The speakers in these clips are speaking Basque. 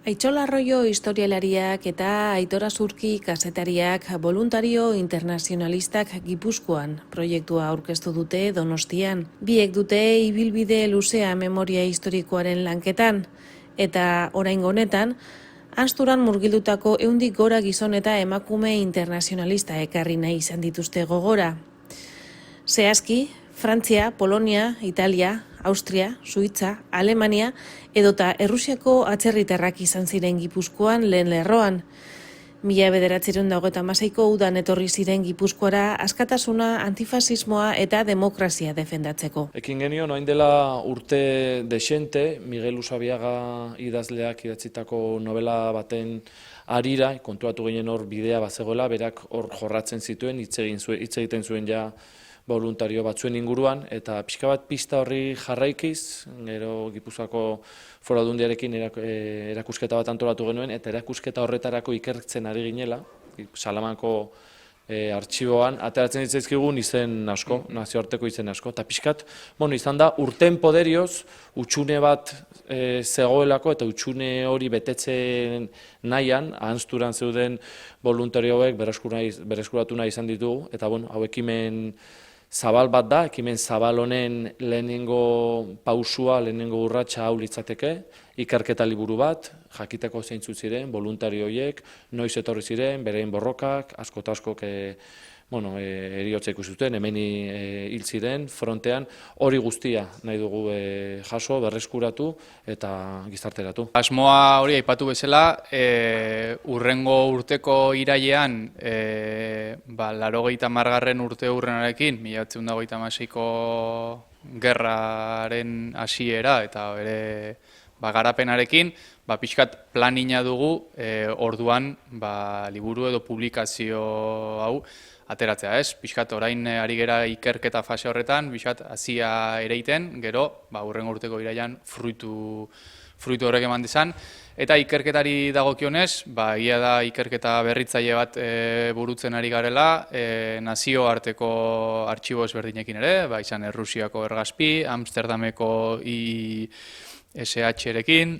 Aitxol Arroyo historialariak eta Aitor Azurki kazetariak voluntario internazionalistak Gipuzkoan proiektua aurkeztu dute Donostian. Biek dute ibilbide luzea memoria historikoaren lanketan eta oraingo honetan Hansturan murgildutako 100 gora gizon eta emakume internazionalista ekarri nahi izan dituzte gogora. Zehazki, Frantzia, Polonia, Italia, Austria, Suitza, Alemania edota Errusiako atzerritarrak izan ziren Gipuzkoan lehen lerroan. 1926ko udan etorri ziren Gipuzkoara askatasuna, antifasismoa eta demokrazia defendatzeko. Ekin genion, orain dela urte desente, Miguel Usabiaga idazleak idatzitako novela baten harira, konturatu ginen hor bidea bazegoela, berak hor jorratzen zituen, hitz egiten zuen ja voluntario batzuen inguruan, eta pixka bat pista horri jarraikiz, gero Gipuzkoako Foru Aldundiarekin erakusketa bat antolatu genuen, eta erakusketa horretarako ikertzen ari ginela, Salamanko artxiboan, ateratzen ditzaizkigun izen asko, nazioarteko izen asko, eta pixkat, izan da, urten poderioz, utxune bat zegoelako, eta utxune hori betetzen nahian, Hansturan zeuden voluntarioek bereskuratu nahi izan ditugu, eta hau ekimen zabal bat da, ekimen zabal honen lehenengo pausua, lehenengo urratsa hau litzateke, ikerketa liburu bat, jakiteko zeintzu ziren, voluntario horiek, noiz etorri ziren, berein borrokak, asko eta askok eriotza ikusi zuten, hemen hil ziren, frontean, hori guztia nahi dugu jaso, berreskuratu eta gizarteratu. Asmoa hori aipatu bezala, hurrengo urteko irailean, 80. urte hurrenarekin, 1926ko gerraren hasiera eta bere garapenarekin, pixkat planina dugu orduan liburu edo publikazio hau ateratzea, ez? Pixkat orain ari gera ikerketa fase horretan, pixkat hazia ereiten, gero hurrengo urteko irailean fruitu horrek eman dezan. Eta ikerketari dagokionez, egia da ikerketa berritzaile bat burutzen ari garela, nazioarteko artxibo ezberdinekin ere, izan Errusiako Ergazpi, Amsterdameko ISH-erekin,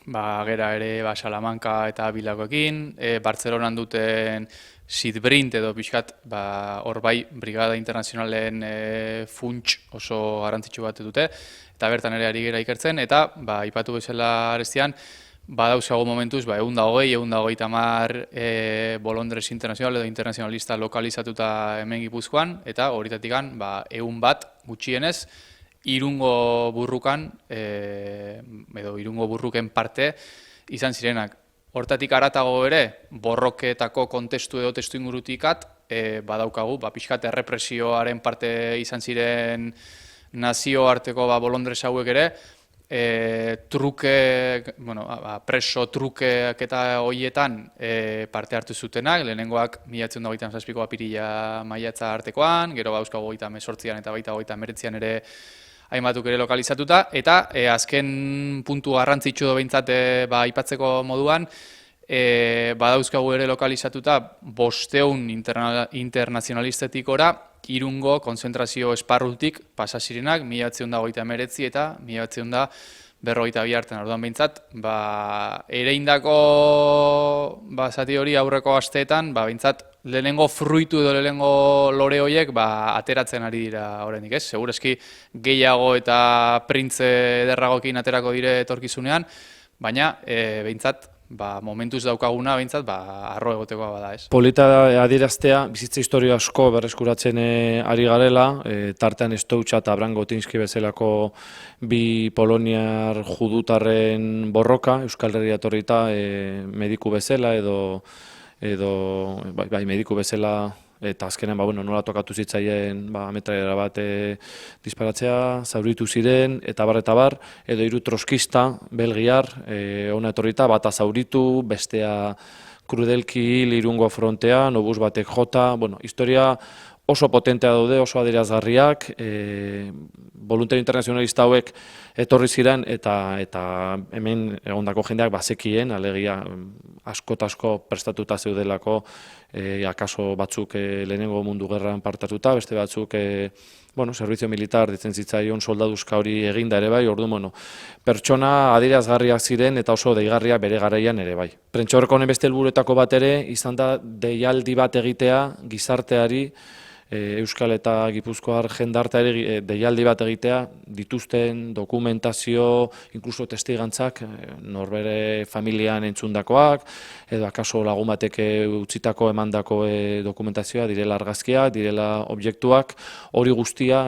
gera ere Salamanca eta Bilakoekin, Bartzelonan duten Sitbrint edo pixkat, hor Brigada Internazionalen funts oso garrantzitsu bat dute, eta bertan ere ari gera ikertzen, eta aipatu bezala arestian, dauzkagu momentuz, 120-130 bolondres internazional edo internazionalista lokalizatuta hemen Gipuzkoan, eta horitatik 100 bat gutxienez, Irungo burrukan, edo Irungo burruken parte izan zirenak. Hortatik haratago ere, borroketako kontestu edo testu ingurutikat, badaukagu, pixkat errepresioaren parte izan ziren nazioarteko bolondres hauek ere, preso trukeak eta horietan parte hartu zutenak, lehenengoak 1927ko apirila maiatza artekoan, gero dauzkagu 1928an eta 1929an ere hainbatuk ere lokalizatuta, eta azken puntu garrantzitsu edo behintzat aipatzeko moduan, badauzkagu ere lokalizatuta 500 internazionalistetik ora, Irungo konzentrazio esparrutik pasazirenak 1939 eta 1942 artean. Orduan behintzat, ereindako zati hori aurreko asteetan, behintzat lehenengo fruitu edo lehenengo lore horiek ateratzen ari dira oraindik, ez? Segureski gehiago eta printze ederragokin aterako dire etorkizunean, baina behintzat, momentuz daukaguna behintzat, arro egotekoa bada, ez? Polita adieraztea, bizitza historia asko berreskuratzen ari garela, tartean Stoutxa eta Bran Gotinski bezalako bi poloniar judutarren borroka, Euskal Herria etorrita mediku bezala edo mediku bezala, eta azkenean nola tokatu zitzaien ametrailara bat disparatzea, zauritu ziren, eta bar, edo hiru troskista, belgiar, ona etorrita, bata zauritu, bestea krudelki hil Irungo frontean, obus batek jota, historia oso potentea daude, oso adierazgarriak, voluntario internazionalista hauek etorri ziren eta hemen egondako jendeak bazekien, alegia asko eta asko prestatuta zeudelako, akaso batzuk lehenengo mundu gerran parte hartuta, beste batzuk servizio militar ditzen zitzaion soldaduzka hori eginda ere bai, orduan, pertsona adierazgarriak ziren eta oso deigarriak bere garaian ere bai. Prentsaurreko honen beste helburuetako bat ere, izan da deialdi bat egitea gizarteari, Euskal eta Gipuzkoar jendarteari deialdi bat egitea, dituzten dokumentazio, inkluso testigantzak, norbere familian entzundakoak, edo akaso lagun batek utzitako emandako dokumentazioa, direla argazkiak, direla objektuak, hori guztia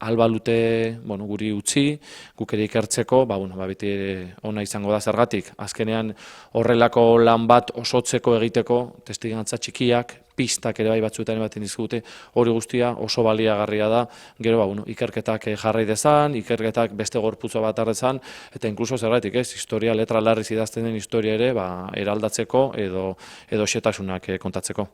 albalute guri utzi, guk ere ikertzeko, beti ona izango da zergatik. Azkenean horrelako lan bat osotzeko egiteko testigantza txikiak, pistak ere bai batzuetan ematen dizkute, hori guztia oso baliagarria da, gero ikerketak jarrai dezan, ikerketak beste gorputza bat harrezan, eta inkluso zergatik historia letra larriz idazten den historia ere eraldatzeko edo xetasunak kontatzeko.